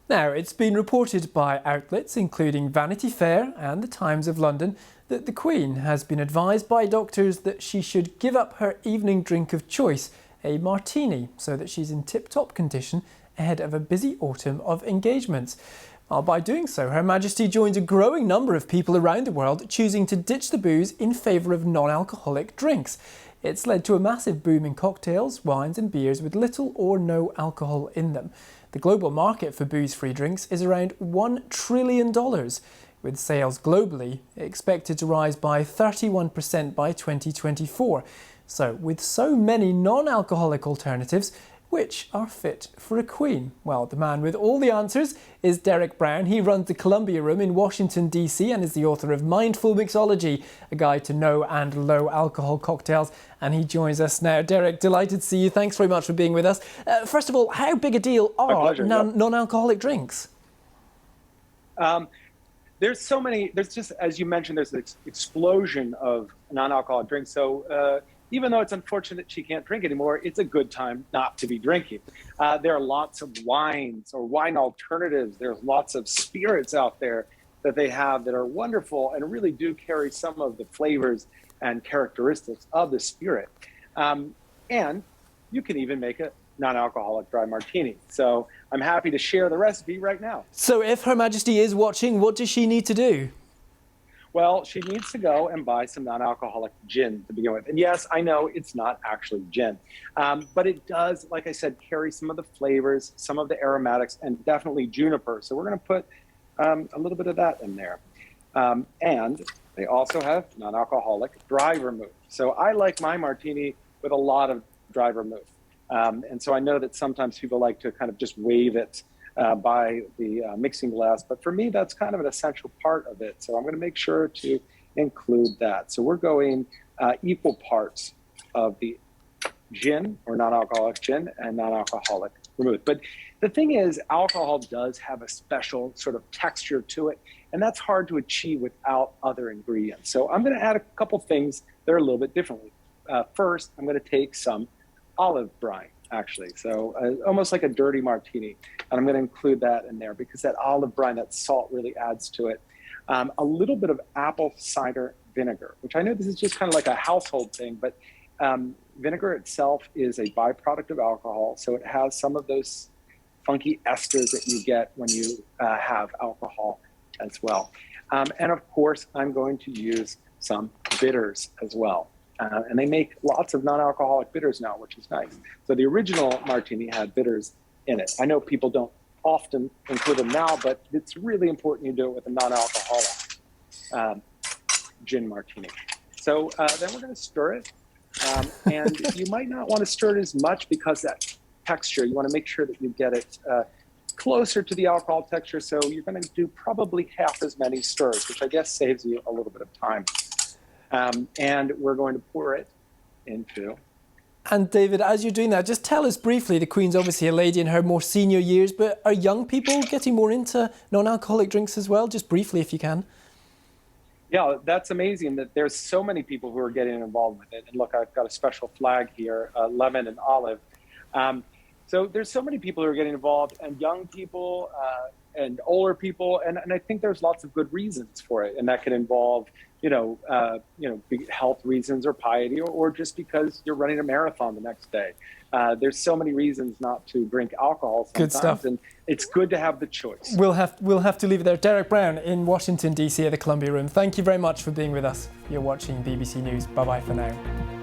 Now, it's been reported by outlets including Vanity Fair and the Times of London that the Queen has been advised by doctors that she should give up her evening drink of choice, a martini, so that she's in tip-top condition ahead of a busy autumn of engagements. By doing so, Her Majesty joins a growing number of people around the world choosing to ditch the booze in favour of non-alcoholic drinks. It's led to a massive boom in cocktails, wines and beers with little or no alcohol in them. The global market for booze-free drinks is around $1 trillion, with sales globally expected to rise by 31% by 2024. So, with so many non-alcoholic alternatives, which are fit for a queen? Well, the man with all the answers is Derek Brown. He runs the Columbia Room in Washington, D.C. and is the author of Mindful Mixology, a guide to no and low alcohol cocktails. And he joins us now. Derek, delighted to see you. Thanks very much for being with us. First of all, how big a deal are non-alcoholic drinks? There's so many, there's just, as you mentioned, there's an explosion of non-alcoholic drinks. So even though it's unfortunate she can't drink anymore, it's a good time not to be drinking. There are lots of wines or wine alternatives. There's lots of spirits out there that they have that are wonderful and really do carry some of the flavors and characteristics of the spirit. And you can even make a non-alcoholic dry martini. So I'm happy to share the recipe right now. So if Her Majesty is watching, what does she need to do? Well, she needs to go and buy some non-alcoholic gin to begin with. And yes, I know it's not actually gin, but it does, like I said, carry some of the flavors, some of the aromatics, and definitely juniper. So we're going to put a little bit of that in there. And they also have non-alcoholic dry vermouth. So I like my martini with a lot of dry vermouth. And so I know that sometimes people like to kind of just wave it by the mixing glass, but for me that's kind of an essential part of it, so I'm going to make sure to include that. So we're going equal parts of the gin or non-alcoholic gin and non-alcoholic vermouth. But the thing is, alcohol does have a special sort of texture to it, and that's hard to achieve without other ingredients. So I'm going to add a couple things that are a little bit differently. First, I'm going to take some olive brine, actually, so almost like a dirty martini, and I'm going to include that in there because that olive brine, that salt, really adds to it. A little bit of apple cider vinegar, which I know this is just kind of like a household thing, but vinegar itself is a byproduct of alcohol, so it has some of those funky esters that you get when you have alcohol as well. And of course, I'm going to use some bitters as well. And they make lots of non-alcoholic bitters now, which is nice. So the original martini had bitters in it. I know people don't often include them now, but it's really important you do it with a non-alcoholic gin martini. So then we're going to stir it. And you might not want to stir it as much because that texture, you want to make sure that you get it closer to the alcohol texture. So you're going to do probably half as many stirs, which I guess saves you a little bit of time. And we're going to pour it into. And David, as you're doing that, just tell us briefly, the Queen's obviously a lady in her more senior years, but are young people getting more into non-alcoholic drinks as well? Just briefly, if you can. Yeah, that's amazing that there's so many people who are getting involved with it. And look, I've got a special flag here, lemon and olive. So there's so many people who are getting involved, and young people and older people, and I think there's lots of good reasons for it, and that can involve health reasons or piety, or just because you're running a marathon the next day. There's so many reasons not to drink alcohol sometimes. Good stuff. And it's good to have the choice. We'll have to leave it there. Derek Brown in Washington, D.C. at the Columbia Room. Thank you very much for being with us. You're watching BBC News. Bye-bye for now.